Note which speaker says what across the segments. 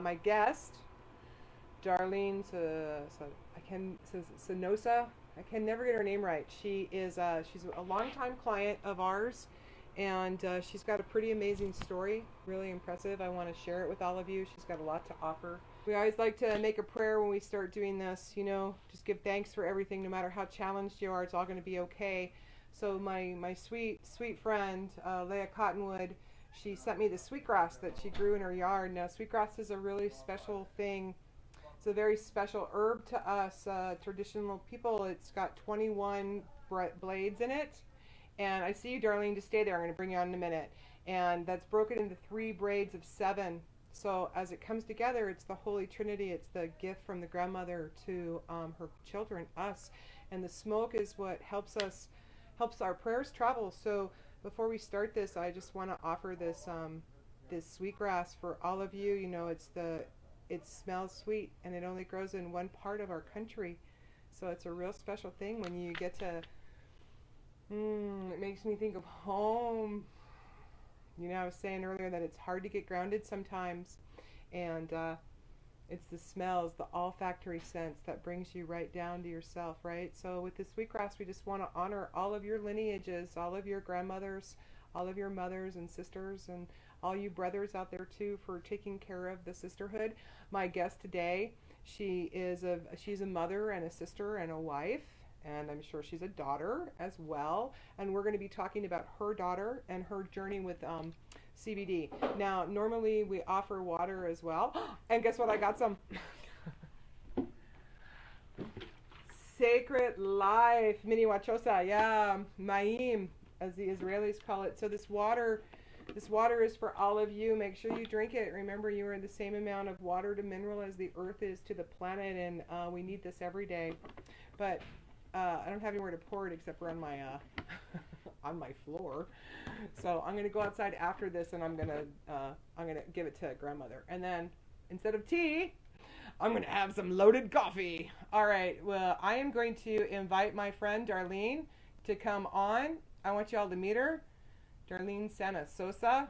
Speaker 1: My guest, Darlene Sanzotta. I can never get her name right. She's a longtime client of ours, and she's got a pretty amazing story, really impressive. I want to share it with all of you. She's got a lot to offer. We always like to make a prayer when we start doing this. Just give thanks for everything, no matter how challenged you are. It's all going to be okay. So my sweet friend Leah Cottonwood, she sent me the sweetgrass that she grew in her yard. Now, sweetgrass is a really special thing. It's a very special herb to us, traditional people. It's got 21 blades in it. And I see you, Darlene, to stay there. I'm going to bring you on in a minute. And that's broken into 3 braids of 7. So as it comes together, it's the Holy Trinity. It's the gift from the grandmother to her children, us. And the smoke is what helps our prayers travel. So before we start this, I just want to offer this sweetgrass for all of you. It smells sweet, and it only grows in one part of our country. So it's a real special thing when you get to, it makes me think of home. I was saying earlier that it's hard to get grounded sometimes, and it's the smells, the olfactory sense that brings you right down to yourself, right? So with this sweetgrass, we just want to honor all of your lineages, all of your grandmothers, all of your mothers and sisters, and all you brothers out there too, for taking care of the sisterhood. My guest today, she's a mother and a sister and a wife, and I'm sure she's a daughter as well. And we're going to be talking about her daughter and her journey with CBD. Now, normally we offer water as well. And guess what? I got some Sacred Life mini wachosa. Yeah, Maim, as the Israelis call it. So this water is for all of you. Make sure you drink it. Remember, you are the same amount of water to mineral as the earth is to the planet, and we need this every day. But I don't have anywhere to pour it except for on my on my floor. So I'm gonna go outside after this, and I'm gonna give it to grandmother. And then instead of tea, I'm gonna have some loaded coffee. All right. Well, I am going to invite my friend Darlene to come on. I want you all to meet her. Darlene Sanzotta.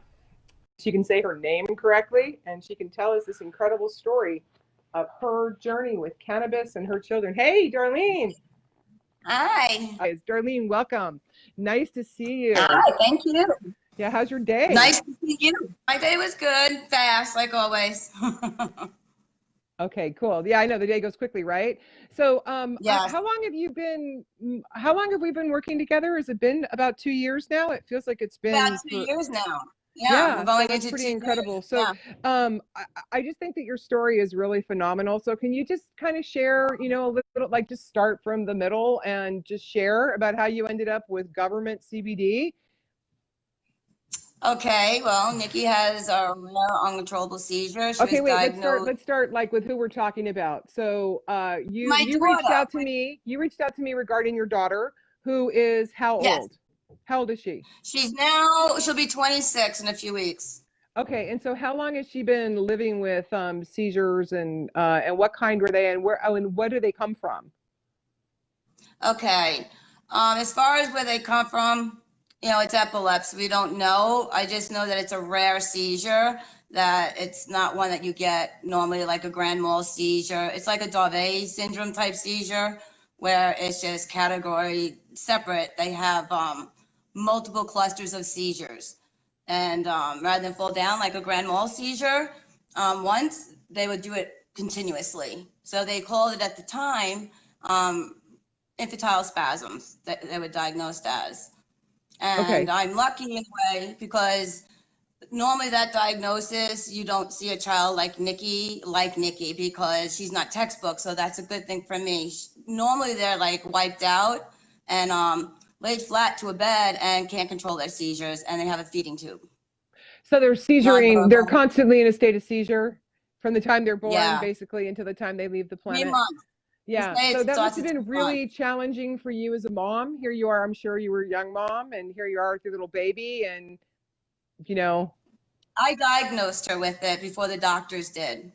Speaker 1: She can say her name correctly, and she can tell us this incredible story of her journey with cannabis and her children. Hey, Darlene.
Speaker 2: Hi.
Speaker 1: Darlene, welcome. Nice to see you.
Speaker 2: Hi, thank you.
Speaker 1: Yeah, how's your day?
Speaker 2: Nice to see you. My day was good, fast, like always.
Speaker 1: Okay, cool. Yeah, I know the day goes quickly, right? So,
Speaker 2: Yes.
Speaker 1: how long have we been working together? Has it been about 2 years now? It feels like it's been
Speaker 2: About 2 years now. Yeah, we're going
Speaker 1: so that's
Speaker 2: into
Speaker 1: pretty
Speaker 2: 2
Speaker 1: incredible.
Speaker 2: years.
Speaker 1: So,
Speaker 2: Yeah.
Speaker 1: I just think that your story is really phenomenal. So, can you just kind of share, a little, like, just start from the middle and just share about how you ended up with government CBD?
Speaker 2: Okay, well, Nikki has a rare uncontrollable seizure. She
Speaker 1: Okay,
Speaker 2: was
Speaker 1: wait,
Speaker 2: diagnosed.
Speaker 1: let's start like with who we're talking about. So,
Speaker 2: My
Speaker 1: you reached
Speaker 2: daughter.
Speaker 1: out to me. You reached out to me regarding your daughter, who is how
Speaker 2: Yes.
Speaker 1: old? How old is she?
Speaker 2: She'll be 26 in a few weeks.
Speaker 1: Okay, and so how long has she been living with seizures, and what kind were they, and where? Oh, and where do they come from?
Speaker 2: Okay. As far as where they come from, it's epilepsy. We don't know. I just know that it's a rare seizure, that it's not one that you get normally, like a grand mal seizure. It's like a Dravet syndrome type seizure, where it's just category separate. They have multiple clusters of seizures. And rather than fall down like a grand mal seizure, once they would do it continuously. So they called it at the time infantile spasms that they were diagnosed as. And
Speaker 1: Okay.
Speaker 2: I'm lucky in a way, because normally that diagnosis, you don't see a child like Nikki, because she's not textbook. So that's a good thing for me. Normally they're like wiped out and laid flat to a bed and can't control their seizures, and they have a feeding tube.
Speaker 1: So they're seizuring. They're
Speaker 2: Nonverbal.
Speaker 1: constantly in a state of seizure from the time they're born,
Speaker 2: Yeah.
Speaker 1: basically, until the time they leave the
Speaker 2: 3
Speaker 1: planet.
Speaker 2: months.
Speaker 1: Yeah,
Speaker 2: They say
Speaker 1: so
Speaker 2: it
Speaker 1: that must
Speaker 2: starts
Speaker 1: have
Speaker 2: at 3
Speaker 1: been
Speaker 2: months.
Speaker 1: really challenging for you as a mom. Here you are, I'm sure you were a young mom, and here you are with your little baby, and
Speaker 2: I diagnosed her with it before the doctors did.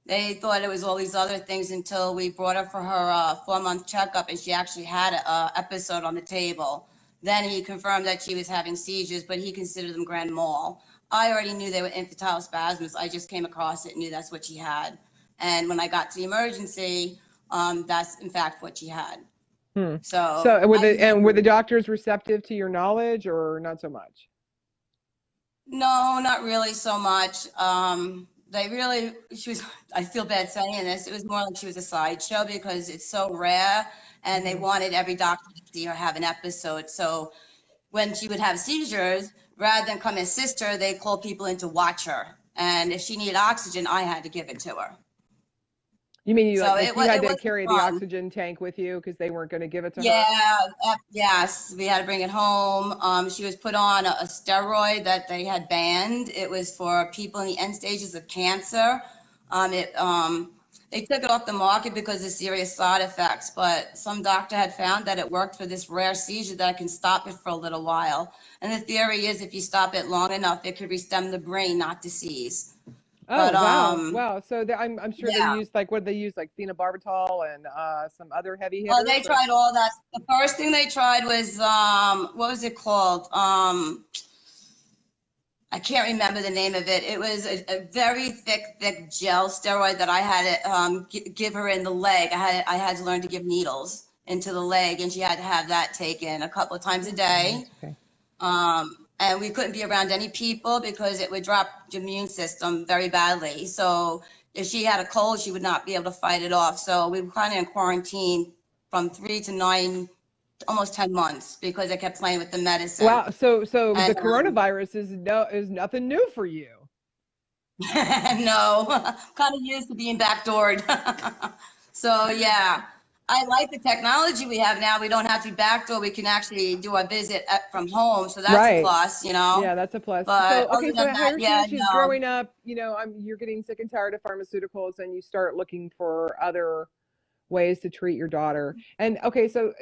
Speaker 2: They thought it was all these other things until we brought her for her 4-month checkup, and she actually had an episode on the table. Then he confirmed that she was having seizures, but he considered them grand mal. I already knew they were infantile spasms. I just came across it and knew that's what she had. And when I got to the emergency, that's in fact what she had. So
Speaker 1: were the doctors receptive to your knowledge or not so much?
Speaker 2: No, not really so much. She was, I feel bad saying this, it was more like she was a sideshow because it's so rare and they wanted every doctor to see her have an episode. So when she would have seizures, rather than come assist her, they called people in to watch her. And if she needed oxygen, I had to give it to her.
Speaker 1: You mean you had to carry the oxygen tank with you because they weren't going to give it to her?
Speaker 2: Yes, we had to bring it home. She was put on a steroid that they had banned. It was for people in the end stages of cancer. They took it off the market because of serious side effects, but some doctor had found that it worked for this rare seizure that can stop it for a little while. And the theory is if you stop it long enough, it could restem the brain, not disease.
Speaker 1: Oh, but, wow. So I'm sure they used what did they use, like phenobarbital and some other heavy hitters?
Speaker 2: Oh, they tried all that. The first thing they tried was, what was it called? I can't remember the name of it. It was a very thick gel steroid that I had to give her in the leg. I had to learn to give needles into the leg, and she had to have that taken a couple of times a day. Okay. And we couldn't be around any people because it would drop the immune system very badly. So if she had a cold, she would not be able to fight it off. So we were kind of in quarantine from 3 to 9, almost 10 months because I kept playing with the medicine.
Speaker 1: Wow. So the coronavirus is nothing new for you.
Speaker 2: No, kind of used to being backdoored. So yeah. I like the technology we have now. We don't have to be backdoor. We can actually do a visit from home. So that's a plus, you know?
Speaker 1: Yeah, that's a plus. But so she's growing up, you're getting sick and tired of pharmaceuticals and you start looking for other ways to treat your daughter. And okay, so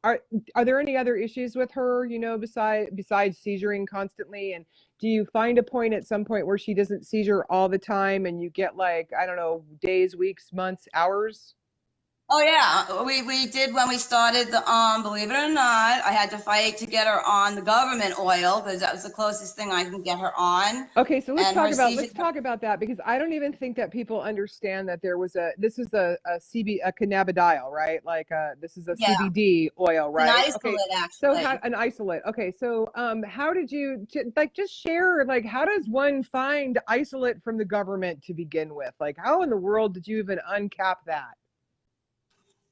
Speaker 1: are there any other issues with her, besides seizuring constantly? And do you find a point at some point where she doesn't seizure all the time and you get like, I don't know, days, weeks, months, hours?
Speaker 2: Oh yeah, we did when we started the believe it or not, I had to fight to get her on the government oil because that was the closest thing I can get her on.
Speaker 1: Okay, so let's talk about that because I don't even think that people understand that this is a cannabidiol, right? Like this is a CBD oil, right?
Speaker 2: An isolate, actually.
Speaker 1: So an isolate. Okay, so how did you just share how does one find isolate from the government to begin with? Like how in the world did you even uncap that?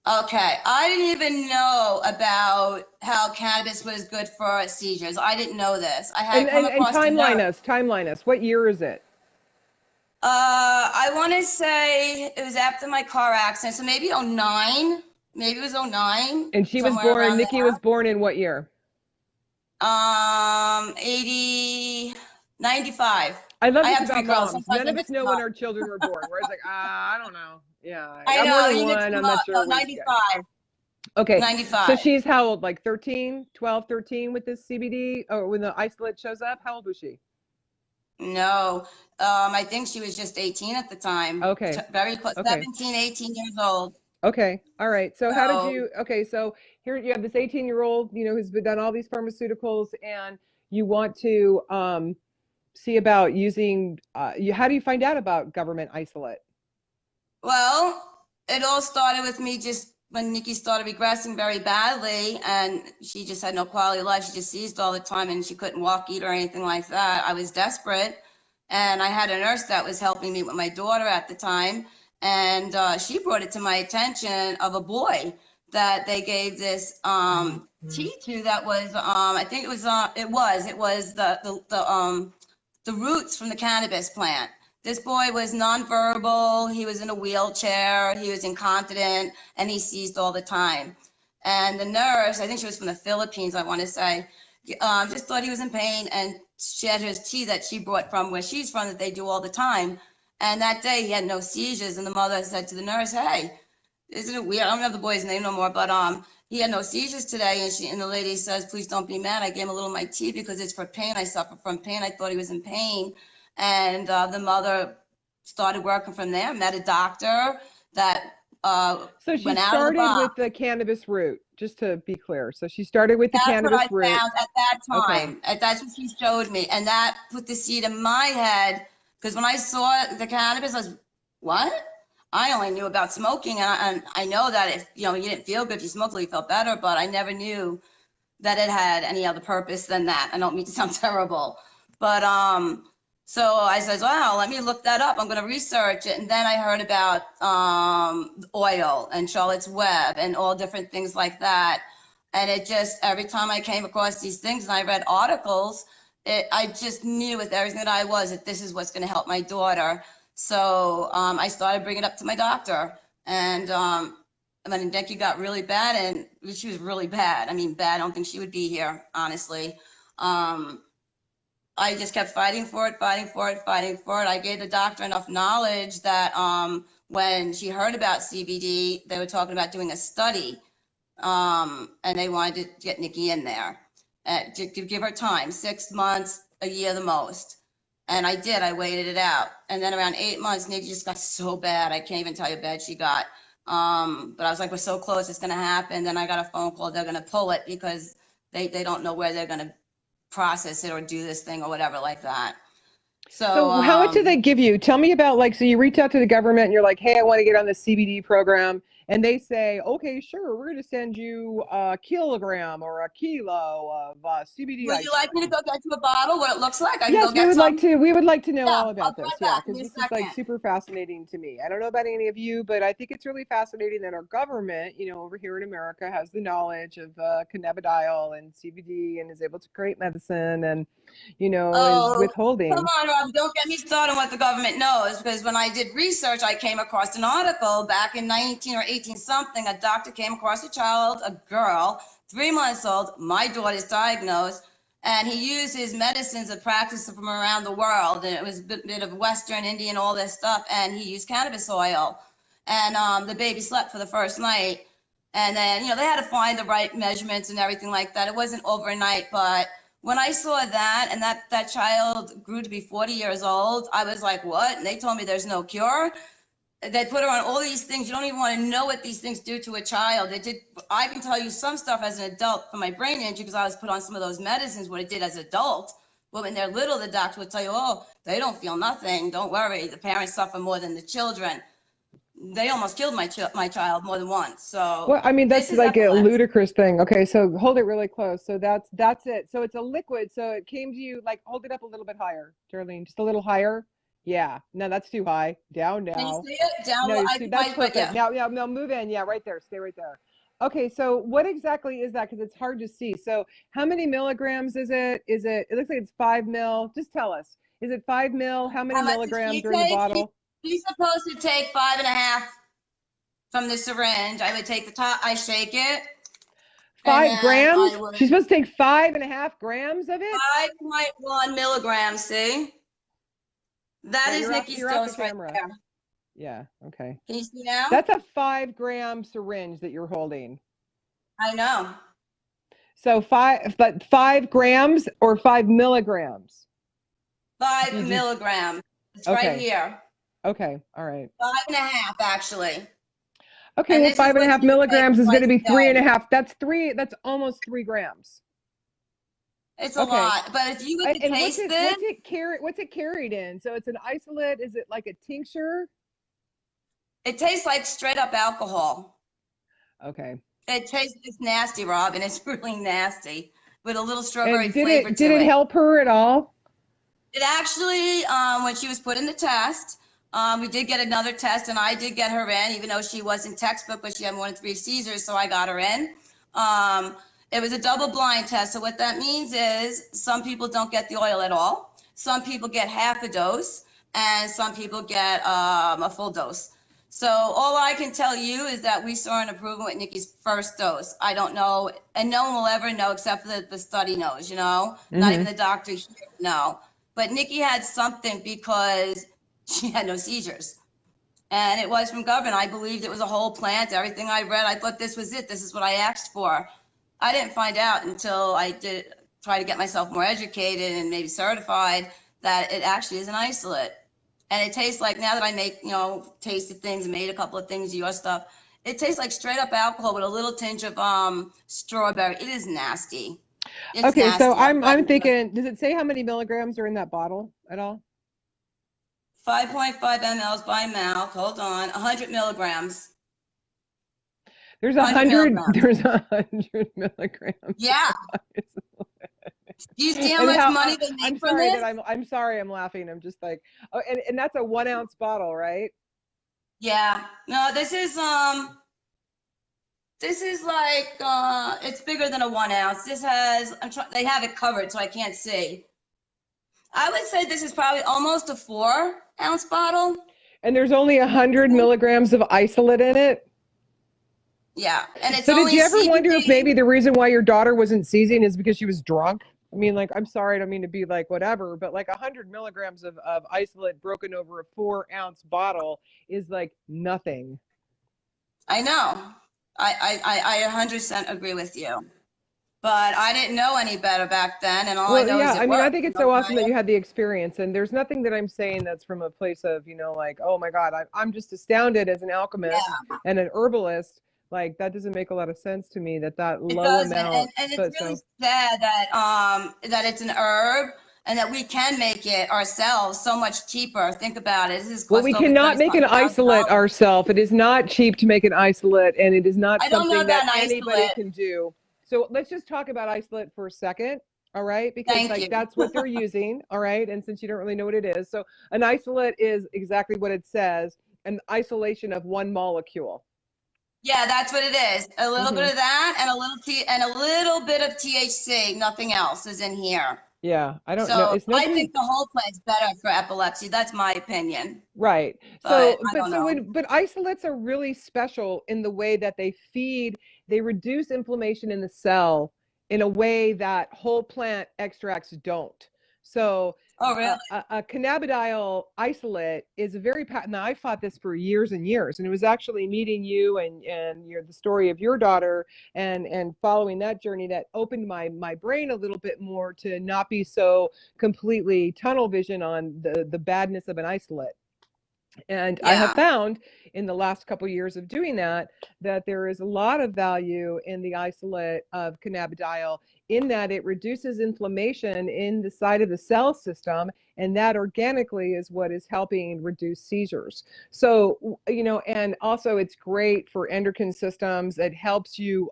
Speaker 2: Okay, I didn't even know about how cannabis was good for seizures. I didn't know this. I had come across
Speaker 1: timeline us. What year is it?
Speaker 2: I want to say it was after my car accident, so maybe 09. Maybe it was 09.
Speaker 1: And she was born. Nikki was born in what year?
Speaker 2: 95.
Speaker 1: I love this about moms. None of us know when our children were born. Where it's like, I don't know. Yeah,
Speaker 2: I know.
Speaker 1: More than one. I'm not sure.
Speaker 2: 95.
Speaker 1: Okay.
Speaker 2: 95.
Speaker 1: So she's how old? Like 13, 12, 13 with this CBD? Or when the isolate shows up? How old was she?
Speaker 2: No. I think she was just 18 at the time.
Speaker 1: Okay.
Speaker 2: Very close. Okay. 17, 18 years old.
Speaker 1: Okay. All right. So how did you, so here you have this 18-year-old, who's done all these pharmaceuticals and you want to see about using, how do you find out about government isolate?
Speaker 2: Well, it all started with me just when Nikki started regressing very badly and she just had no quality of life. She just seized all the time and she couldn't walk, eat, or anything like that. I was desperate and I had a nurse that was helping me with my daughter at the time. And she brought it to my attention of a boy that they gave this tea to that was, I think it was the roots from the cannabis plant. This boy was nonverbal, he was in a wheelchair, he was incontinent, and he seized all the time. And the nurse, I think she was from the Philippines, I want to say, just thought he was in pain, and she had his tea that she brought from where she's from that they do all the time. And that day he had no seizures, and the mother said to the nurse, hey, isn't it weird? I don't have the boy's name no more, but he had no seizures today. And the lady says, please don't be mad. I gave him a little of my tea because it's for pain. I suffer from pain. I thought he was in pain. And the mother started working from there, met a doctor that
Speaker 1: So she
Speaker 2: went out of the
Speaker 1: started
Speaker 2: box.
Speaker 1: with the cannabis root, just to be clear. So she started with the
Speaker 2: That's what I
Speaker 1: cannabis root.
Speaker 2: found at that
Speaker 1: Okay.
Speaker 2: time. That's what she showed me. And that put the seed in my head. Because when I saw the cannabis, I was, what? I only knew about smoking. And I know that if, you didn't feel good, if you smoked, you felt better. But I never knew that it had any other purpose than that. I don't mean to sound terrible. But so I said, wow, let me look that up. I'm going to research it. And then I heard about oil and Charlotte's Web and all different things like that. And it just, every time I came across these things and I read articles, I just knew with everything that I was that this is what's going to help my daughter. So I started bringing it up to my doctor. And then Becky got really bad, and she was really bad. I mean, bad. I don't think she would be here, honestly. I just kept fighting for it, fighting for it, fighting for it. I gave the doctor enough knowledge that when she heard about CBD, they were talking about doing a study, and they wanted to get Nikki in there to give her time, 6 months, a year the most. And I did. I waited it out. And then around 8 months, Nikki just got so bad. I can't even tell you how bad she got. But I was like, we're so close, it's going to happen. Then I got a phone call, they're going to pull it because they don't know where they're going to process it or do this thing or whatever like that.
Speaker 1: So how much did they give you? Tell me about, like, so you reach out to the government and you're like, hey, I want to get on the CBD program. And they say, okay, sure, we're going to send you a kilogram or a kilo of CBD
Speaker 2: Would you
Speaker 1: isolate.
Speaker 2: like me to go get you a bottle, what it looks like? I can
Speaker 1: Yes,
Speaker 2: go get some.
Speaker 1: we would like to know
Speaker 2: Yeah,
Speaker 1: all
Speaker 2: I'll
Speaker 1: about
Speaker 2: be
Speaker 1: this.
Speaker 2: right
Speaker 1: Yeah,
Speaker 2: back. Give
Speaker 1: because
Speaker 2: me a
Speaker 1: this is like
Speaker 2: second.
Speaker 1: super fascinating to me. I don't know about any of you, but I think it's really fascinating that our government, over here in America, has the knowledge of cannabidiol and CBD and is able to create medicine and, is
Speaker 2: Oh, come
Speaker 1: withholding.
Speaker 2: on, Rob, don't get me started on what the government knows, because when I did research, I came across an article back in 19 or 18 something. A doctor came across a child, a girl, 3 months old, my daughter's diagnosed, and he used his medicines and practices from around the world. And it was a bit of Western Indian, all this stuff, and he used cannabis oil. And the baby slept for the first night. And then, they had to find the right measurements and everything like that. It wasn't overnight, but when I saw that and that child grew to be 40 years old, I was like, what? And they told me there's no cure. They put her on all these things. You don't even want to know what these things do to a child. I can tell you some stuff as an adult for my brain injury because I was put on some of those medicines, what it did as an adult. But when they're little, the doctor would tell you, oh, they don't feel nothing. Don't worry. The parents suffer more than the children. They almost killed my child more than once. So
Speaker 1: Well, I mean,
Speaker 2: this
Speaker 1: that's
Speaker 2: is
Speaker 1: like a
Speaker 2: epilepsy.
Speaker 1: ludicrous thing. Okay, so hold it really close. So that's it. So it's a liquid. So it came to you, like, hold it up a little bit higher, Darlene, just a little higher. Yeah. No, that's too high. Down
Speaker 2: Can you
Speaker 1: now.
Speaker 2: see it? Down,
Speaker 1: No,
Speaker 2: I
Speaker 1: that's
Speaker 2: but
Speaker 1: perfect.
Speaker 2: yeah.
Speaker 1: Now move in. Yeah, right there. Stay right there. Okay, so what exactly is that? Because it's hard to see. So how many milligrams is it? It looks like it's 5 mil. Just tell us. Is it 5 mil? How many
Speaker 2: How much did she
Speaker 1: milligrams are in the
Speaker 2: take?
Speaker 1: bottle?
Speaker 2: She's supposed to take 5.5 from the syringe. I would take the top, I shake it, and
Speaker 1: Five
Speaker 2: then I
Speaker 1: grams?
Speaker 2: would
Speaker 1: She's supposed to take 5.5 grams of it?
Speaker 2: 5.1 milligrams. See, that
Speaker 1: Yeah,
Speaker 2: is Nikki's
Speaker 1: you're off the
Speaker 2: dose right
Speaker 1: camera.
Speaker 2: there.
Speaker 1: Yeah, okay.
Speaker 2: Can you see now?
Speaker 1: That's a 5 gram syringe that you're holding.
Speaker 2: I know.
Speaker 1: So 5 grams or 5 milligrams?
Speaker 2: 5 milligrams. It's right
Speaker 1: Okay.
Speaker 2: here.
Speaker 1: Okay. All right.
Speaker 2: 5.5 actually.
Speaker 1: Okay.
Speaker 2: And
Speaker 1: Well,
Speaker 2: this is
Speaker 1: five and a
Speaker 2: what
Speaker 1: half
Speaker 2: she takes
Speaker 1: milligrams is going
Speaker 2: twice
Speaker 1: to be
Speaker 2: a day.
Speaker 1: 3.5. That's almost 3 grams.
Speaker 2: It's a
Speaker 1: Okay.
Speaker 2: lot, but if you were to
Speaker 1: And
Speaker 2: taste it,
Speaker 1: what's it carried in? So it's an isolate. Is it like a tincture?
Speaker 2: it tastes like straight up alcohol.
Speaker 1: Okay.
Speaker 2: It tastes, it's nasty, Rob, and it's really nasty with a little strawberry
Speaker 1: And
Speaker 2: flavor
Speaker 1: did
Speaker 2: to
Speaker 1: it
Speaker 2: it.
Speaker 1: help her at all?
Speaker 2: It actually, when she was put in the test, we did get another test, and I did get her in, even though she wasn't textbook, but she had more than 3 seizures, so I got her in. It was a double blind test, so what that means is some people don't get the oil at all. Some people get half a dose, and some people get a full dose. So all I can tell you is that we saw an improvement with Nikki's first dose. I don't know, and no one will ever know except for the study knows, not even
Speaker 1: Mm-hmm.
Speaker 2: the doctor here know. But Nikki had something because she had no seizures. And it was from government. I believed it was a whole plant. Everything I read, I thought this was it. This is what I asked for. I didn't find out until I did try to get myself more educated and maybe certified that it actually is an isolate. And it tastes like, now that I make, tasted things, made a couple of things, your stuff, it tastes like straight up alcohol with a little tinge of strawberry. It is nasty. It's
Speaker 1: Okay, so
Speaker 2: nasty.
Speaker 1: I'm thinking, does it say how many milligrams are in that bottle at all?
Speaker 2: 5.5 mLs by mouth. Hold on. 100 milligrams.
Speaker 1: There's
Speaker 2: 100 milligrams.
Speaker 1: there's 100 milligrams.
Speaker 2: Yeah. Do you see how
Speaker 1: And
Speaker 2: much money they make from this?
Speaker 1: I'm sorry I'm laughing. I'm just like, oh, and that's a 1 ounce bottle, right?
Speaker 2: Yeah. No, this is like, it's bigger than a 1 ounce. This has, they have it covered so I can't see. I would say this is probably almost a 4 ounce bottle.
Speaker 1: And there's only 100 milligrams of isolate in it.
Speaker 2: Yeah. And it's
Speaker 1: so
Speaker 2: only
Speaker 1: did you ever
Speaker 2: CBD.
Speaker 1: wonder if maybe the reason why your daughter wasn't seizing is because she was drunk? I mean, like, I'm sorry, I don't mean to be like whatever, but like 100 milligrams of isolate broken over a 4 ounce bottle is like nothing.
Speaker 2: I know. I 100% agree with you. But I didn't know any better back then, and all I know is it worked.
Speaker 1: I think it's so awesome that you had the experience, and there's nothing that I'm saying that's from a place of, like, oh my God, I'm just astounded as an alchemist and an herbalist. Like, that doesn't make a lot of sense to me that low amount.
Speaker 2: And it's really sad that it's an herb and that we can make it ourselves so much cheaper. Think about it.
Speaker 1: We cannot make an isolate ourselves. It is not cheap to make an isolate, and it is not something that anybody can do. So let's just talk about isolate for a second. All right. Because that's what they're using. All right. And since you don't really know what it is. So an isolate is exactly what it says, an isolation of one molecule.
Speaker 2: Yeah, that's what it is. A little bit of that and a little bit of THC. Nothing else is in here.
Speaker 1: Yeah, I don't know.
Speaker 2: I think the whole plant's better for epilepsy. That's my opinion.
Speaker 1: Right. But isolates are really special in the way that they reduce inflammation in the cell in a way that whole plant extracts don't. So
Speaker 2: really?
Speaker 1: A cannabidiol isolate is a very patent. Now, I fought this for years and years, and it was actually meeting you and the story of your daughter and following that journey that opened my brain a little bit more to not be so completely tunnel vision on the badness of an isolate. And I have found in the last couple of years of doing that there is a lot of value in the isolate of cannabidiol, in that it reduces inflammation in the side of the cell system, and that organically is what is helping reduce seizures. So, and also it's great for endocrine systems. It helps you,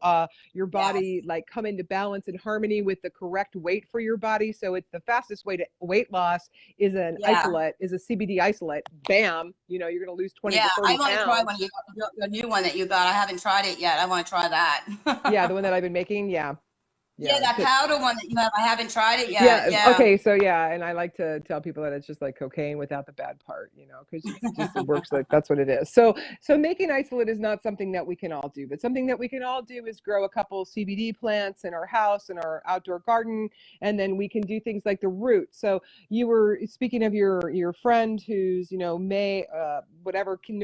Speaker 1: your body, like, come into balance and harmony with the correct weight for your body. So it's the fastest way to weight loss is an isolate, is a CBD isolate. Bam, you're going to lose 20 to 30 pounds.
Speaker 2: I want to try the new one that you got. I haven't tried it yet. I want to try that.
Speaker 1: Yeah, the one that I've been making. Yeah,
Speaker 2: that powder one that you have, I haven't tried it yet. Yeah.
Speaker 1: Okay. So and I like to tell people that it's just like cocaine without the bad part, because it works like that's what it is. So making isolate is not something that we can all do, but something that we can all do is grow a couple CBD plants in our house, in our outdoor garden, and then we can do things like the root. So you were speaking of your friend who's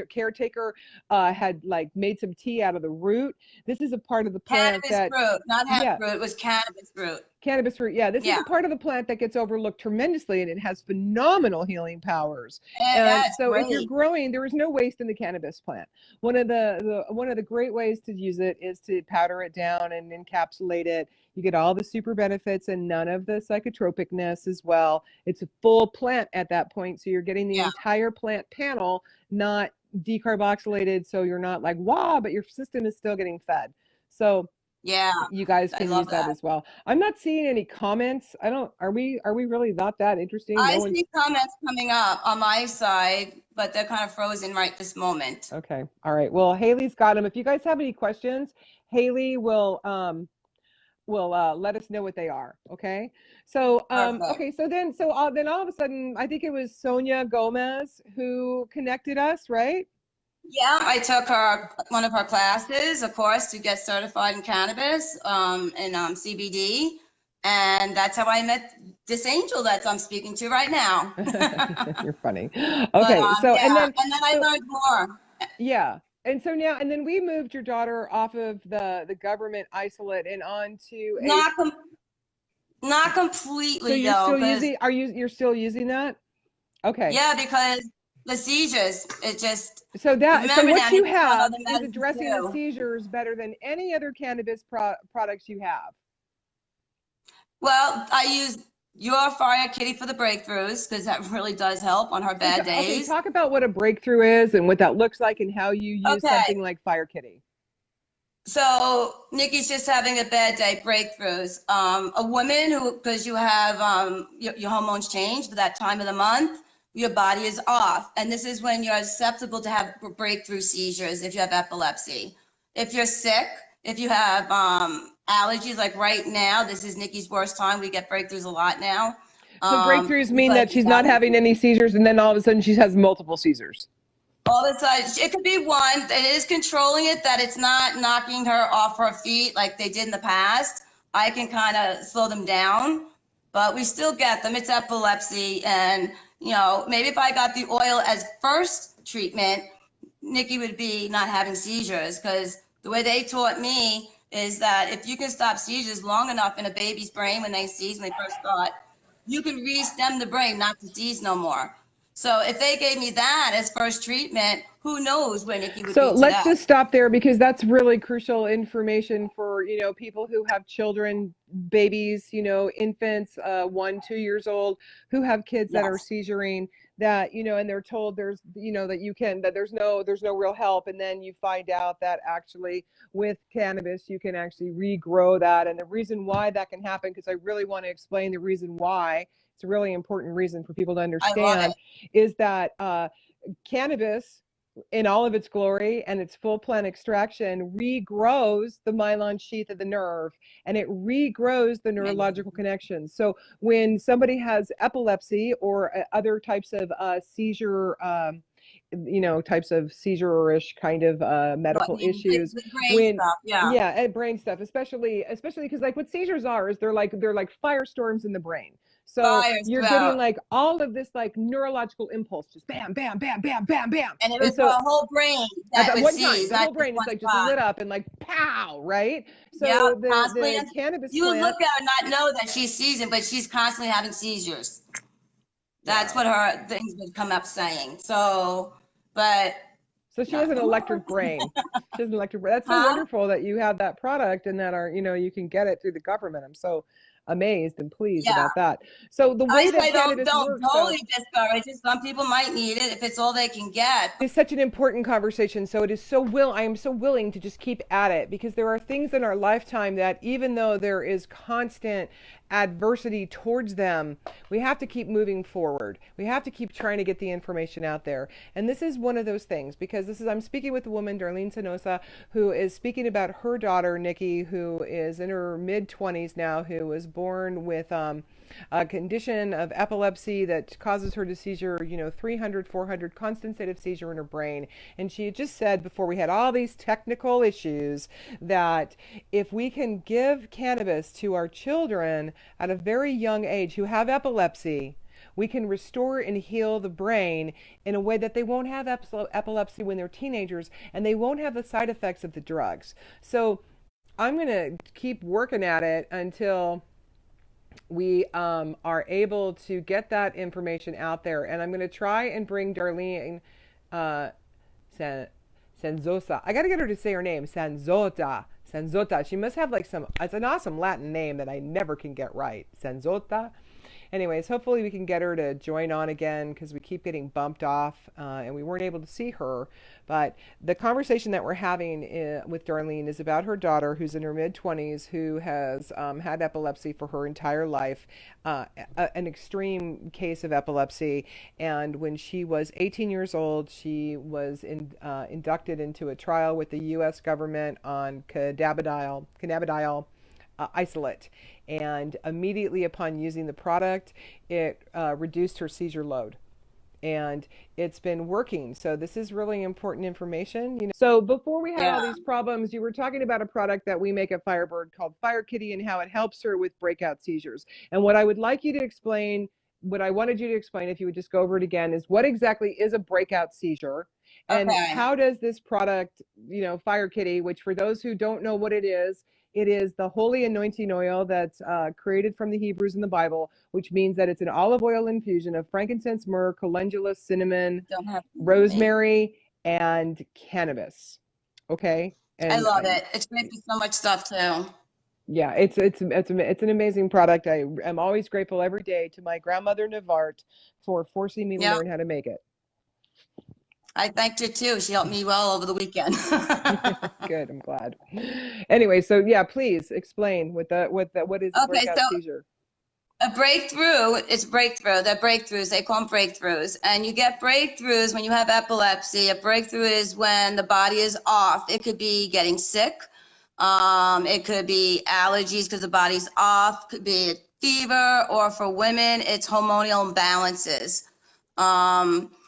Speaker 1: caretaker had like made some tea out of the root. This is a part of the plant
Speaker 2: root, not hemp root. It was cannabis root.
Speaker 1: Cannabis root, this is a part of the plant that gets overlooked tremendously, and it has phenomenal healing powers. And so if you're growing, there is no waste in the cannabis plant. One of the great ways to use it is to powder it down and encapsulate it. You get all the super benefits and none of the psychotropicness as well. It's a full plant at that point, so you're getting the entire plant panel, not decarboxylated, so you're not like, but your system is still getting fed. So you guys can use that as well. I'm not seeing any comments. Are we really not that interesting?
Speaker 2: I see comments coming up on my side, but they're kind of frozen right this moment.
Speaker 1: Okay. All right. Well, Haley's got them. If you guys have any questions, Haley will let us know what they are. Okay. So, okay. So then all of a sudden, I think it was Sonia Gomez who connected us, right?
Speaker 2: Yeah, I took one of her classes, of course, to get certified in cannabis and CBD, and that's how I met this angel that I'm speaking to right now.
Speaker 1: You're funny. Okay, and then
Speaker 2: I learned more.
Speaker 1: Yeah, and so now, and then we moved your daughter off of the government isolate and onto
Speaker 2: not completely.
Speaker 1: So you're still using? You're still using that? Okay.
Speaker 2: Yeah, because The seizures, it just,
Speaker 1: So
Speaker 2: remember now,
Speaker 1: what
Speaker 2: I
Speaker 1: you
Speaker 2: need to be on
Speaker 1: have
Speaker 2: other
Speaker 1: is
Speaker 2: medicines
Speaker 1: addressing the
Speaker 2: too.
Speaker 1: seizures better than any other cannabis products you have.
Speaker 2: Well, I use your Fire Kitty for the breakthroughs because that really does help on her
Speaker 1: So
Speaker 2: bad
Speaker 1: okay,
Speaker 2: days.
Speaker 1: talk about what a breakthrough is and what that looks like and how you use
Speaker 2: Okay,
Speaker 1: something like Fire Kitty.
Speaker 2: so Nikki's just having a bad day, breakthroughs. A woman who, because you have your hormones change for that time of the month, your body is off. And this is when you're susceptible to have breakthrough seizures if you have epilepsy. If you're sick, if you have allergies, like right now, this is Nikki's worst time. We get breakthroughs a lot now.
Speaker 1: So breakthroughs mean
Speaker 2: Because
Speaker 1: that
Speaker 2: she's
Speaker 1: she's not
Speaker 2: having
Speaker 1: having any seizures and then all of a sudden she has multiple seizures.
Speaker 2: all the time. It could be one that is controlling it, that it's not knocking her off her feet like they did in the past. I can kind of slow them down, but we still get them. It's epilepsy. And, maybe if I got the oil as first treatment, Nikki would be not having seizures, because the way they taught me is that if you can stop seizures long enough in a baby's brain when they seize when they first start, you can re-stem the brain not to seize no more. So if they gave me that as first treatment, who knows where Nikki would
Speaker 1: So
Speaker 2: be
Speaker 1: let's
Speaker 2: today?
Speaker 1: just stop there because that's really crucial information for, people who have children, babies, infants, 1, 2 years old, who have kids that are
Speaker 2: Yes,
Speaker 1: seizuring that, and they're told there's, that there's no real help. And then you find out that actually with cannabis, you can actually regrow that. And the reason why that can happen, because I really want to explain the reason why, it's a really important reason for people to
Speaker 2: I love
Speaker 1: understand,
Speaker 2: it.
Speaker 1: is that cannabis in all of its glory and its full plant extraction regrows the myelin sheath of the nerve, and it regrows the neurological connections. So when somebody has epilepsy or other types of seizure, types of seizure-ish kind of
Speaker 2: What
Speaker 1: medical issues,
Speaker 2: the brain
Speaker 1: when
Speaker 2: stuff? Yeah.
Speaker 1: yeah, and brain stuff, especially because like what seizures are is they're like firestorms in the brain. So
Speaker 2: Fires
Speaker 1: you're getting
Speaker 2: throughout.
Speaker 1: like all of this like neurological impulse, just bam, bam, bam, bam, bam, bam.
Speaker 2: And it
Speaker 1: And
Speaker 2: was for
Speaker 1: so
Speaker 2: a whole brain that
Speaker 1: at
Speaker 2: would
Speaker 1: one time,
Speaker 2: seize,
Speaker 1: the
Speaker 2: not
Speaker 1: whole
Speaker 2: just
Speaker 1: brain is
Speaker 2: one
Speaker 1: like just
Speaker 2: spot.
Speaker 1: lit up and like pow, right?
Speaker 2: Yeah,
Speaker 1: So the
Speaker 2: constantly.
Speaker 1: the
Speaker 2: And
Speaker 1: cannabis
Speaker 2: you would look
Speaker 1: plant,
Speaker 2: at her and not know that she's seizing, but she's constantly having seizures. That's
Speaker 1: wow.
Speaker 2: what her things would come up saying. So, but
Speaker 1: So she has
Speaker 2: not
Speaker 1: an
Speaker 2: no more.
Speaker 1: electric brain. She has an electric brain. That's so
Speaker 2: Huh?
Speaker 1: wonderful that you have that product and that you can get it through the government. I'm so amazed and pleased
Speaker 2: Yeah.
Speaker 1: about that. So the
Speaker 2: I
Speaker 1: way that
Speaker 2: say
Speaker 1: cannabis
Speaker 2: don't
Speaker 1: works though,
Speaker 2: totally discourage it. Some people might need it if it's all they can get.
Speaker 1: is such an important conversation. So I am so willing to just keep at it because there are things in our lifetime that even though there is constant adversity towards them, we have to keep moving forward. We have to keep trying to get the information out there. And this is one of those things because I'm speaking with a woman, Darlene Sanzotta, who is speaking about her daughter, Nikki, who is in her mid 20s now, who was born with a condition of epilepsy that causes her to seizure, 300, 400 constant state of seizure in her brain. And she had just said before we had all these technical issues that if we can give cannabis to our children at a very young age who have epilepsy, we can restore and heal the brain in a way that they won't have epilepsy when they're teenagers and they won't have the side effects of the drugs. So I'm going to keep working at it until we are able to get that information out there. And I'm going to try and bring Darlene uh, San, Sanzosa. I got to get her to say her name, Sanzotta. Sanzotta. She must have like it's an awesome Latin name that I never can get right. Sanzotta. Anyways, hopefully we can get her to join on again because we keep getting bumped off and we weren't able to see her. But the conversation that we're having with Darlene is about her daughter who's in her mid 20s who has had epilepsy for her entire life, an extreme case of epilepsy. And when she was 18 years old, she was inducted into a trial with the U.S. government on cannabidiol isolate. And immediately upon using the product, it reduced her seizure load. And it's been working. So this is really important information. So before we had all
Speaker 2: Yeah.
Speaker 1: these problems, you were talking about a product that we make at Firebird called Fire Kitty and how it helps her with breakout seizures. And what I would like you to explain, what I wanted you to explain, if you would just go over it again, is what exactly is a breakout seizure, and
Speaker 2: Okay.
Speaker 1: how does this product, Fire Kitty, which for those who don't know what it is, It is the holy anointing oil that's created from the Hebrews in the Bible, which means that it's an olive oil infusion of frankincense, myrrh, calendula, cinnamon,
Speaker 2: Don't have me.
Speaker 1: rosemary, and cannabis. Okay.
Speaker 2: I
Speaker 1: And
Speaker 2: love it. It's made with so much stuff too.
Speaker 1: yeah, it's an amazing product. I am always grateful every day to my grandmother Navart for forcing me to
Speaker 2: Yeah,
Speaker 1: learn how to make it.
Speaker 2: I thanked her too. She helped me well over the weekend.
Speaker 1: Good, I'm glad. Anyway, so yeah, please explain what is a
Speaker 2: Okay, so
Speaker 1: breakout seizure?
Speaker 2: a breakthrough is breakthrough. They're breakthroughs. They call them breakthroughs. And you get breakthroughs when you have epilepsy. A breakthrough is when the body is off. It could be getting sick. It could be allergies because the body's off. Could be a fever, or for women, it's hormonal imbalances.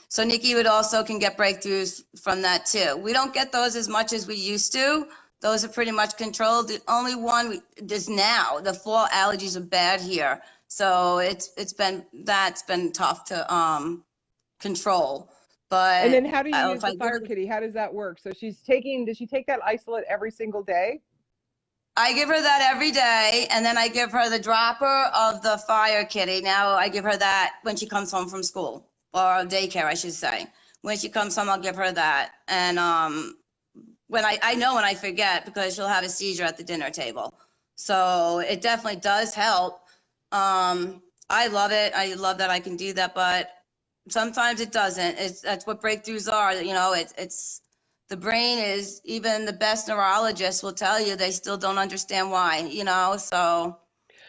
Speaker 2: So Nikki would also can get breakthroughs from that too. We don't get those as much as we used to. Those are pretty much controlled. The only one is now. The fall allergies are bad here. So that's been tough to control.
Speaker 1: And
Speaker 2: But
Speaker 1: then how do you use
Speaker 2: if I
Speaker 1: the
Speaker 2: give
Speaker 1: Fire
Speaker 2: her,
Speaker 1: Kitty? How does that work? So does she take that isolate every single day?
Speaker 2: I give her that every day, and then I give her the dropper of the Fire Kitty. Now I give her that when she comes home from school, or daycare, I should say. When she comes home, I'll give her that. And when I know when I forget, because she'll have a seizure at the dinner table. So it definitely does help. I love it. I love that I can do that, but sometimes it doesn't. That's what breakthroughs are. You know, it's the brain is, even the best neurologists will tell you they still don't understand why, you know, so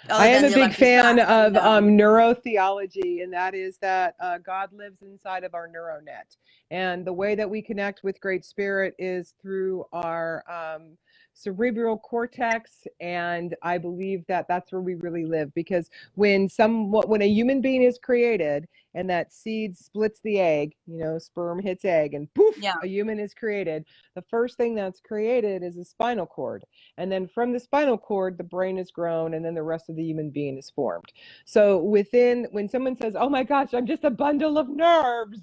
Speaker 1: I
Speaker 2: other
Speaker 1: am
Speaker 2: than
Speaker 1: a
Speaker 2: the
Speaker 1: big fan
Speaker 2: electroshock, we
Speaker 1: of
Speaker 2: know.
Speaker 1: neurotheology, and that is that God lives inside of our neuronet. And the way that we connect with Great Spirit is through our cerebral cortex. And I believe that that's where we really live, because when a human being is created and that seed splits the egg, sperm hits egg, and poof,
Speaker 2: Yeah,
Speaker 1: a human is created. The first thing that's created is a spinal cord. And then from the spinal cord, the brain is grown, and then the rest of the human being is formed. So when someone says, "Oh my gosh, I'm just a bundle of nerves,"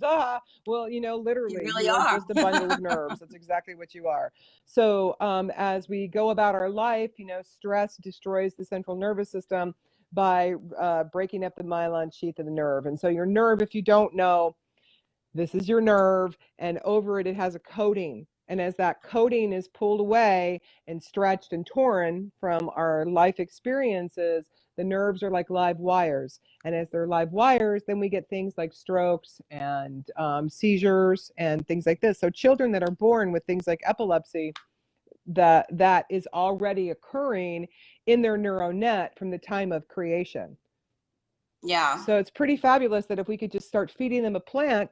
Speaker 1: well,
Speaker 2: you
Speaker 1: literally,
Speaker 2: really
Speaker 1: you are
Speaker 2: are.
Speaker 1: just a bundle of nerves. That's exactly what you are. So as we go about our life, stress destroys the central nervous system by breaking up the myelin sheath of the nerve. And so your nerve, if you don't know, this is your nerve, and over it has a coating. And as that coating is pulled away and stretched and torn from our life experiences, the nerves are like live wires. And as they're live wires, then we get things like strokes and seizures and things like this. So children that are born with things like epilepsy, that is already occurring in their neuronet from the time of creation.
Speaker 2: Yeah.
Speaker 1: So it's pretty fabulous that if we could just start feeding them a plant,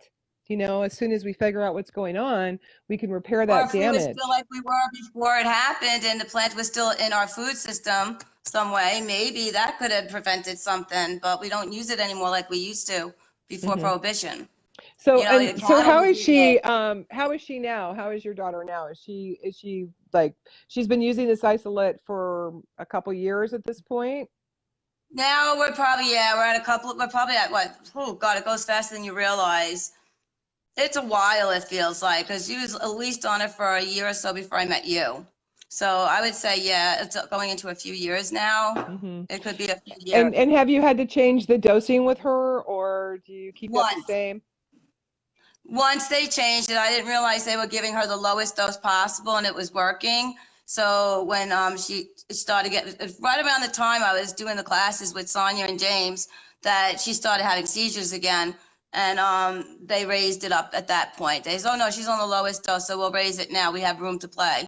Speaker 1: as soon as we figure out what's going on, we can repair
Speaker 2: Or
Speaker 1: that
Speaker 2: if we were still
Speaker 1: damage.
Speaker 2: like we were before it happened and the plant was still in our food system some way, maybe that could have prevented something, but we don't use it anymore like we used to before
Speaker 1: Hmm.
Speaker 2: Prohibition.
Speaker 1: So
Speaker 2: You know, the
Speaker 1: and so
Speaker 2: cattle
Speaker 1: how
Speaker 2: was
Speaker 1: is
Speaker 2: eating it.
Speaker 1: she how is she now? How is your daughter now? Is she like, she's been using this isolate for a couple years at this point?
Speaker 2: Now we're probably, yeah, we're probably at what? Oh God, it goes faster than you realize. It's a while, it feels like, because you was at least on it for a year or so before I met you. So I would say, yeah, it's going into a few years now.
Speaker 1: Hmm.
Speaker 2: It could be a few years.
Speaker 1: And have you had to change the dosing with her, or do you keep that the
Speaker 2: Once,
Speaker 1: same?
Speaker 2: once they changed it, I didn't realize they were giving her the lowest dose possible, and it was working. So when she started getting, right around the time I was doing the classes with Sonia and James, that she started having seizures again. And they raised it up at that point. They said, oh no, she's on the lowest dose, so we'll raise it now. We have room to play.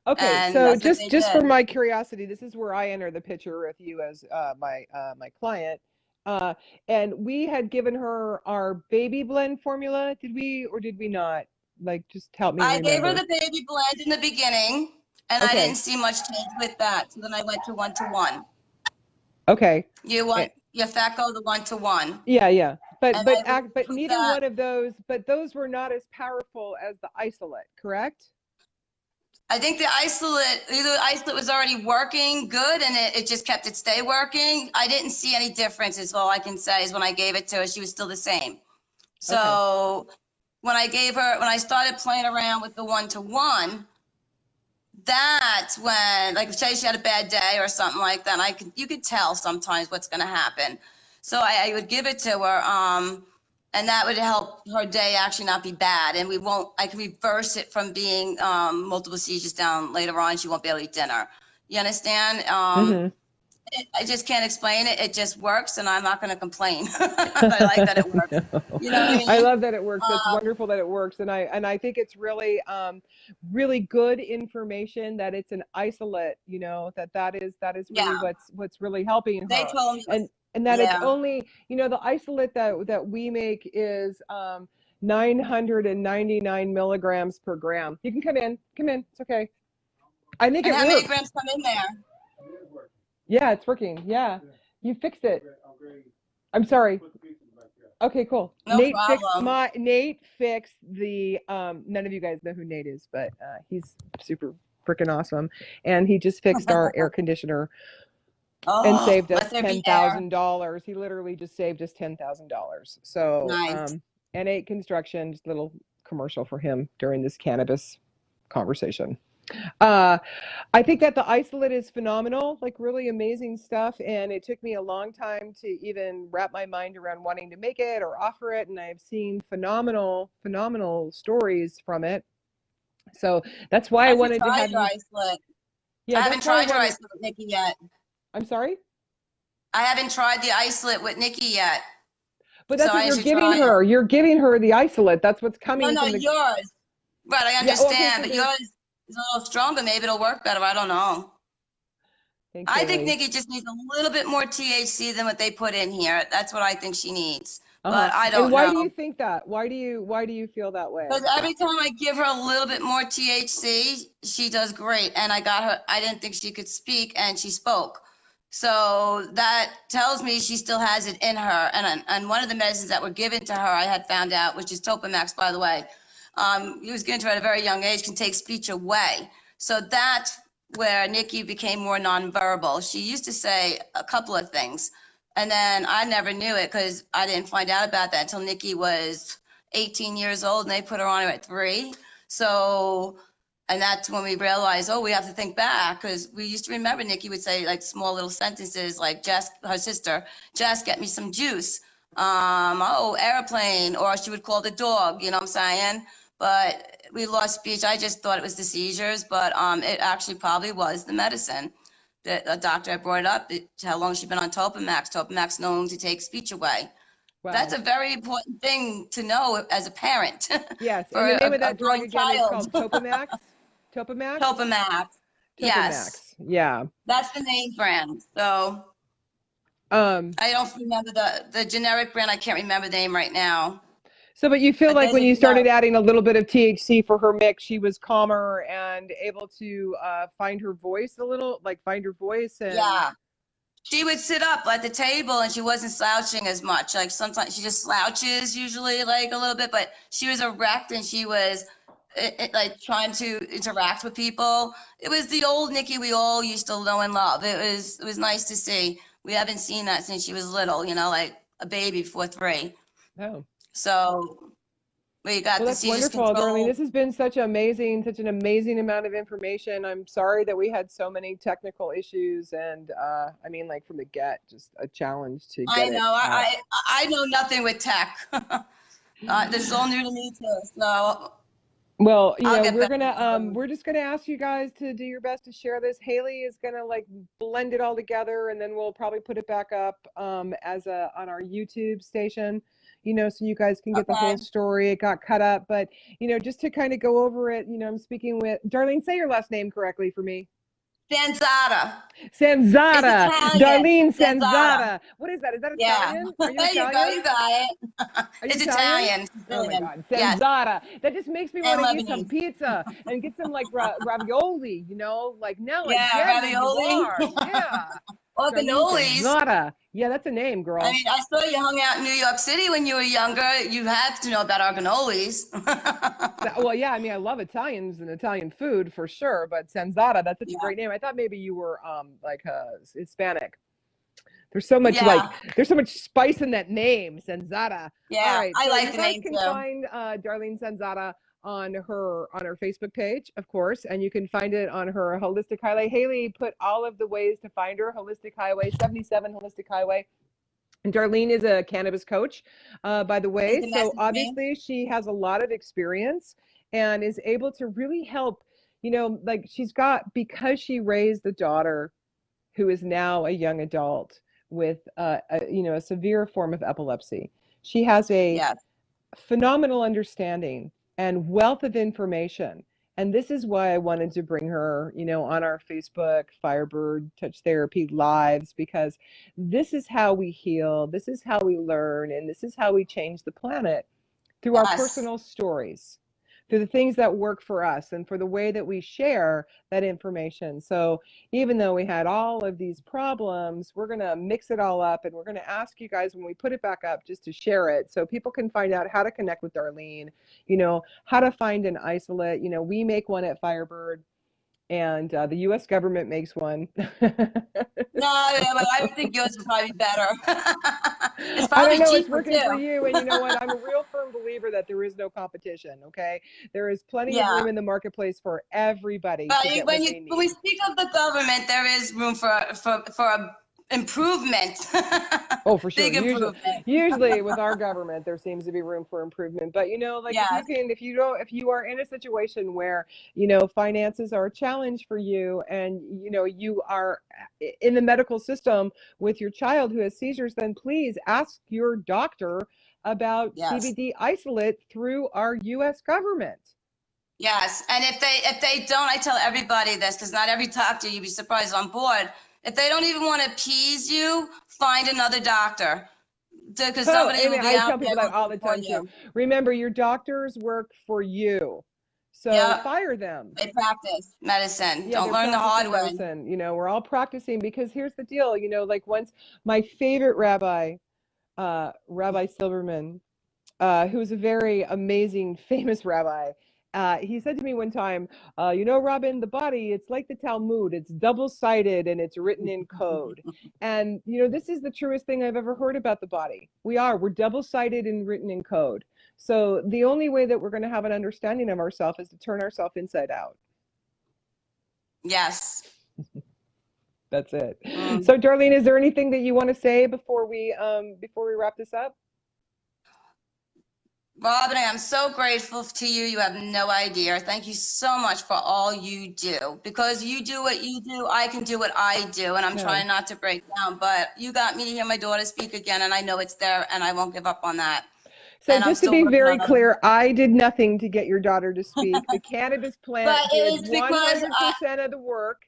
Speaker 1: Okay,
Speaker 2: And
Speaker 1: so
Speaker 2: that's what
Speaker 1: just
Speaker 2: they
Speaker 1: just for
Speaker 2: did.
Speaker 1: my curiosity, this is where I enter the picture with you as my client. Uh, and we had given her our baby blend formula. Did we or did we not? Like, just help me
Speaker 2: I gave her
Speaker 1: remember.
Speaker 2: the baby blend in the beginning, and I didn't
Speaker 1: Okay,
Speaker 2: see much change with that. So then I went to 1-to-1.
Speaker 1: okay.
Speaker 2: You
Speaker 1: Eh,
Speaker 2: want your FACO, the 1-to-1.
Speaker 1: yeah, yeah. But
Speaker 2: And
Speaker 1: but
Speaker 2: I would
Speaker 1: act but
Speaker 2: put
Speaker 1: neither
Speaker 2: that.
Speaker 1: one of those, but those were not as powerful as the isolate, correct?
Speaker 2: I think either the isolate was already working good and it just kept it stay working. I didn't see any difference is all I can say is when I gave it to her, she was still the same.
Speaker 1: Okay.
Speaker 2: So when I started playing around with the 1-to-1, that's when, like, say she had a bad day or something like that, you could tell sometimes what's going to happen. So I would give it to her, and that would help her day actually not be bad. And I can reverse it from being multiple seizures down later on. She won't be able to eat dinner. You understand?
Speaker 1: Mm-hmm.
Speaker 2: I just can't explain it. It just works, and I'm not going to complain. I like that it works.
Speaker 1: No.
Speaker 2: You know what I
Speaker 1: I
Speaker 2: mean?
Speaker 1: love that it works. That's
Speaker 2: Um,
Speaker 1: wonderful that it works. And I think it's really really good information that it's an isolate, that is really
Speaker 2: yeah,
Speaker 1: what's really helping
Speaker 2: they
Speaker 1: her.
Speaker 2: told me it was,
Speaker 1: And that it's
Speaker 2: yeah.
Speaker 1: only, the isolate that we make is 999 milligrams per gram. You can come in. Come in. It's okay. I think
Speaker 2: And
Speaker 1: it
Speaker 2: how many
Speaker 1: works.
Speaker 2: grams come in there?
Speaker 1: Yeah, it's working. Yeah. You fixed it. I'm sorry. Okay, cool.
Speaker 2: No problem.
Speaker 1: Nate fixed the none of you guys know who Nate is, but he's super freaking awesome. And he just fixed our air conditioner and
Speaker 2: Oh,
Speaker 1: saved us
Speaker 2: let there be air.
Speaker 1: $10,000. He literally just saved us $10,000. So
Speaker 2: Nice.
Speaker 1: N8 Construction, just a little commercial for him during this cannabis conversation. Uh, I think that the isolate is phenomenal, like really amazing stuff. And it took me a long time to even wrap my mind around wanting to make it or offer it. And I've seen phenomenal, phenomenal stories from it. So that's why I
Speaker 2: I should
Speaker 1: wanted to
Speaker 2: try
Speaker 1: have
Speaker 2: your
Speaker 1: you.
Speaker 2: isolate. I
Speaker 1: Yeah,
Speaker 2: haven't
Speaker 1: that's why I
Speaker 2: tried your
Speaker 1: wanted.
Speaker 2: isolate with Nikki yet.
Speaker 1: I'm sorry,
Speaker 2: I haven't tried the isolate with Nikki yet,
Speaker 1: but
Speaker 2: so
Speaker 1: that's what
Speaker 2: I
Speaker 1: you're
Speaker 2: should
Speaker 1: giving
Speaker 2: try it.
Speaker 1: her. You're giving her the isolate. That's what's
Speaker 2: No,
Speaker 1: coming
Speaker 2: no,
Speaker 1: from the.
Speaker 2: yours. Right, I
Speaker 1: Yeah. Oh, okay.
Speaker 2: understand,
Speaker 1: So
Speaker 2: but
Speaker 1: there's.
Speaker 2: yours is a little stronger. Maybe it'll work better. I don't know.
Speaker 1: Thanks,
Speaker 2: I think
Speaker 1: Haley.
Speaker 2: Nikki just needs a little bit more THC than what they put in here. That's what I think she needs,
Speaker 1: Uh-huh.
Speaker 2: but I
Speaker 1: And
Speaker 2: don't
Speaker 1: why
Speaker 2: know.
Speaker 1: do you think that? Why do you feel that way?
Speaker 2: Because every time I give her a little bit more THC, she does great. And I didn't think she could speak, and she spoke. So that tells me she still has it in her. And one of the medicines that were given to her, I had found out, which is Topamax, by the way, it was given to her at a very young age, can take speech away. So that's where Nikki became more nonverbal. She used to say a couple of things. And then I never knew it because I didn't find out about that until Nikki was 18 years old, and they put her on at 3. So, and that's when we realized, oh, we have to think back, because we used to remember Nikki would say like small little sentences like, Jess, her sister, Jess, get me some juice. Oh, airplane, or she would call the dog, you know what I'm saying? But we lost speech. I just thought it was the seizures, but it actually probably was the medicine. The doctor had brought it up, how long she'd been on Topamax. Topamax known to take speech away. That's
Speaker 1: Wow.
Speaker 2: a very important thing to know as a parent
Speaker 1: Yes,
Speaker 2: for
Speaker 1: and the name of
Speaker 2: a
Speaker 1: that drug
Speaker 2: growing
Speaker 1: again is
Speaker 2: child.
Speaker 1: called Topamax. Topamax?
Speaker 2: Topamax. Yes,
Speaker 1: Topamax. Yeah.
Speaker 2: that's the name brand. So
Speaker 1: Um,
Speaker 2: I don't remember the generic brand. I can't remember the name right now.
Speaker 1: but you feel
Speaker 2: But
Speaker 1: like
Speaker 2: there's
Speaker 1: when
Speaker 2: a
Speaker 1: you
Speaker 2: generic.
Speaker 1: started adding a little bit of THC for her mix, she was calmer and able to find her voice a little, like find her voice and.
Speaker 2: Yeah. She would sit up at the table and she wasn't slouching as much. Like sometimes she just slouches usually like a little bit, but she was erect and she was like trying to interact with people. It was the old Nikki we all used to know and love. It was nice to see. We haven't seen that since she was little, like a baby before 3.
Speaker 1: Oh.
Speaker 2: So we got
Speaker 1: Well,
Speaker 2: the
Speaker 1: that's
Speaker 2: seizures
Speaker 1: wonderful, Darlene.
Speaker 2: controlled.
Speaker 1: This has been such an amazing amount of information. I'm sorry that we had so many technical issues, and I mean, like from the get, just a challenge to
Speaker 2: I
Speaker 1: get it
Speaker 2: know.
Speaker 1: out.
Speaker 2: I know nothing with tech. This is all new to me too. So
Speaker 1: Well,
Speaker 2: I'll get better.
Speaker 1: we're just gonna ask you guys to do your best to share this. Haley is gonna like blend it all together, and then we'll probably put it back up as on our YouTube station, so you guys can get the
Speaker 2: Okay.
Speaker 1: whole story. It got cut up, but just to kind of go over it, I'm speaking with Darlene. Say your last name correctly for me.
Speaker 2: Sanzotta. It's
Speaker 1: Sanzotta,
Speaker 2: Italian.
Speaker 1: Darlene
Speaker 2: Sanzotta.
Speaker 1: Sanzotta. What is that? Is that
Speaker 2: Yeah.
Speaker 1: Italian? Are you
Speaker 2: There you go.
Speaker 1: Italian?
Speaker 2: You got it.
Speaker 1: Are you
Speaker 2: It's
Speaker 1: Italian?
Speaker 2: Italian.
Speaker 1: Oh my
Speaker 2: Sicilian.
Speaker 1: God,
Speaker 2: Yes.
Speaker 1: Sanzotta. That just makes me want
Speaker 2: And
Speaker 1: to eat some
Speaker 2: Lebanese.
Speaker 1: pizza and get some like ravioli, like now I
Speaker 2: Yeah.
Speaker 1: get who you
Speaker 2: Ravioli.
Speaker 1: are. Yeah.
Speaker 2: Or
Speaker 1: Darlene
Speaker 2: cannolis.
Speaker 1: Sanzotta. Yeah, that's a name,
Speaker 2: I
Speaker 1: girl.
Speaker 2: mean, I saw you hung out in New York City when you were younger. You have to know about our cannolis.
Speaker 1: Well, yeah, I mean, I love Italians and Italian food for sure, but Sanzotta, that's such a
Speaker 2: Yeah.
Speaker 1: great name. I thought maybe you were like Hispanic. There's so much
Speaker 2: Yeah.
Speaker 1: there's so much spice in that name, Sanzotta. All
Speaker 2: Yeah.
Speaker 1: right,
Speaker 2: I
Speaker 1: so
Speaker 2: like
Speaker 1: you
Speaker 2: the
Speaker 1: guys
Speaker 2: name
Speaker 1: can
Speaker 2: too.
Speaker 1: find Darlene Sanzotta on her Facebook page, of course, and you can find it on her Holistic Highway. Haley put all of the ways to find her, Holistic Highway, 77 Holistic Highway. And Darlene is a cannabis coach, by the
Speaker 2: You
Speaker 1: way.
Speaker 2: can
Speaker 1: So
Speaker 2: message me.
Speaker 1: obviously she has a lot of experience and is able to really help, like she's got, because she raised a daughter who is now a young adult with a severe form of epilepsy. She has a
Speaker 2: Yes.
Speaker 1: phenomenal understanding and wealth of information. And this is why I wanted to bring her, on our Facebook Firebird Touch Therapy lives, because this is how we heal, this is how we learn, and this is how we change the planet through our
Speaker 2: Yes.
Speaker 1: personal stories, through the things that work for us, and for the way that we share that information. So even though we had all of these problems, we're going to mix it all up, and we're going to ask you guys when we put it back up just to share it so people can find out how to connect with Darlene, how to find an isolate. We make one at Firebird, and the US government makes one.
Speaker 2: No, yeah, but I think yours would probably be better. It's
Speaker 1: I don't
Speaker 2: probably
Speaker 1: know, it's
Speaker 2: cheaper
Speaker 1: working for
Speaker 2: too.
Speaker 1: you. And you know what? I'm a real firm believer that there is no competition, okay? There is plenty of
Speaker 2: Yeah.
Speaker 1: room in the marketplace for everybody
Speaker 2: But
Speaker 1: to get
Speaker 2: when
Speaker 1: what
Speaker 2: you
Speaker 1: they
Speaker 2: when we
Speaker 1: need.
Speaker 2: speak of the government, there is room for a improvement.
Speaker 1: Oh, for sure.
Speaker 2: Big
Speaker 1: Usually,
Speaker 2: improvement.
Speaker 1: usually with our government, there seems to be room for improvement. But like
Speaker 2: Yes.
Speaker 1: if you are in a situation where, finances are a challenge for you, and you are in the medical system with your child who has seizures, then please ask your doctor about
Speaker 2: Yes.
Speaker 1: CBD isolate through our US government.
Speaker 2: Yes. And if they don't, I tell everybody this because not every doctor, you'd be surprised, on board. If they don't even want to appease you, find another doctor because
Speaker 1: Oh,
Speaker 2: somebody will
Speaker 1: Amy,
Speaker 2: be
Speaker 1: I
Speaker 2: out
Speaker 1: tell
Speaker 2: there
Speaker 1: people that all
Speaker 2: looking
Speaker 1: the
Speaker 2: for
Speaker 1: time too.
Speaker 2: you.
Speaker 1: Remember, your doctors work for you. So
Speaker 2: Yep.
Speaker 1: fire them.
Speaker 2: They practice medicine.
Speaker 1: Yeah,
Speaker 2: Don't
Speaker 1: they're
Speaker 2: learn the hard
Speaker 1: practicing
Speaker 2: way.
Speaker 1: medicine. We're all practicing, because here's the deal. Like once, my favorite rabbi, Rabbi Silverman, who's a very amazing, famous rabbi. He said to me one time, Robin, the body, it's like the Talmud. It's double-sided and it's written in code. And, this is the truest thing I've ever heard about the body. We're double-sided and written in code. So the only way that we're going to have an understanding of ourselves is to turn ourselves inside out.
Speaker 2: Yes.
Speaker 1: That's it.
Speaker 2: Mm.
Speaker 1: So, Darlene, is there anything that you want to say before we wrap this up?
Speaker 2: Robin, I'm so grateful to you. You have no idea. Thank you so much for all you do. Because you do what you do, I can do what I do. And I'm
Speaker 1: No.
Speaker 2: trying not to break down. But you got me to hear my daughter speak again, and I know it's there, and I won't give up on that.
Speaker 1: So
Speaker 2: And I'm
Speaker 1: just to
Speaker 2: still
Speaker 1: be
Speaker 2: working
Speaker 1: very
Speaker 2: on other.
Speaker 1: clear, I did nothing to get your daughter to speak. The cannabis
Speaker 2: But
Speaker 1: plant
Speaker 2: it
Speaker 1: did
Speaker 2: was because
Speaker 1: 100% of the work.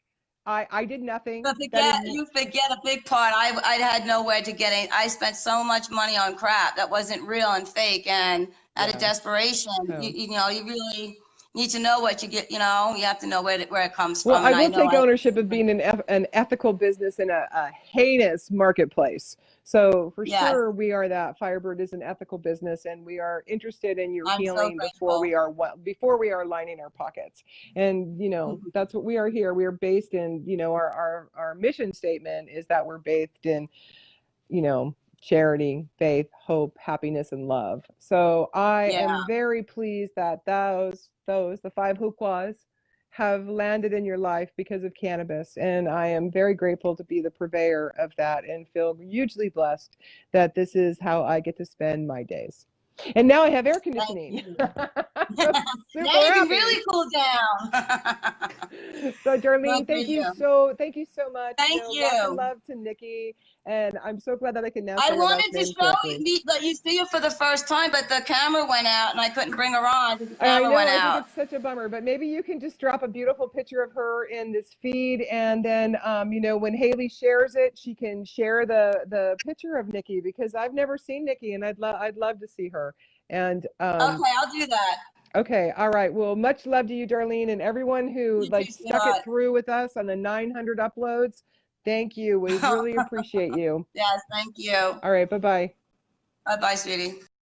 Speaker 1: I did nothing.
Speaker 2: but you forget a big part. I had nowhere to get it. I spent so much money on crap that wasn't real and fake. And out of
Speaker 1: Yeah.
Speaker 2: desperation,
Speaker 1: Oh.
Speaker 2: you really need to know what you get. You have to know where it comes
Speaker 1: Well,
Speaker 2: from.
Speaker 1: I
Speaker 2: And I
Speaker 1: will
Speaker 2: know
Speaker 1: take ownership of being an ethical business in a heinous marketplace. So for
Speaker 2: yes,
Speaker 1: sure, we are that. Firebird is an ethical business, and we are interested in your
Speaker 2: I'm so
Speaker 1: healing before we are lining our pockets. And
Speaker 2: grateful.
Speaker 1: that's what we are here. We are based in our mission statement is that we're based in charity, faith, hope, happiness, and love. So I
Speaker 2: Yeah,
Speaker 1: am very pleased that the five hookwas have landed in your life because of cannabis. And I am very grateful to be the purveyor of that and feel hugely blessed that this is how I get to spend my days. And now I have air
Speaker 2: thank
Speaker 1: conditioning.
Speaker 2: you.
Speaker 1: I'm
Speaker 2: Now
Speaker 1: super
Speaker 2: you can
Speaker 1: happy.
Speaker 2: really cool down.
Speaker 1: So
Speaker 2: Good
Speaker 1: Darlene,
Speaker 2: for you.
Speaker 1: thank you so much.
Speaker 2: Thank
Speaker 1: Lots of
Speaker 2: you.
Speaker 1: love to Nikki, and I'm so glad that I can now
Speaker 2: I
Speaker 1: say her last
Speaker 2: wanted to
Speaker 1: name
Speaker 2: show
Speaker 1: correctly.
Speaker 2: you, let you see her for the first time, but the camera went out and I couldn't bring her on because the
Speaker 1: I
Speaker 2: camera
Speaker 1: know,
Speaker 2: went
Speaker 1: I think
Speaker 2: out.
Speaker 1: it's such a bummer, but maybe you can just drop a beautiful picture of her in this feed, and then, when Haley shares it, she can share the picture of Nikki, because I've never seen Nikki, and I'd love to see her. And
Speaker 2: Okay, I'll do that.
Speaker 1: okay, all right. Well, much love to you, Darlene, and everyone who
Speaker 2: You too,
Speaker 1: stuck it
Speaker 2: sweetheart.
Speaker 1: through with us on the 900 uploads. Thank you. We really appreciate you.
Speaker 2: Yes, thank you.
Speaker 1: All right, bye bye.
Speaker 2: Bye bye, sweetie.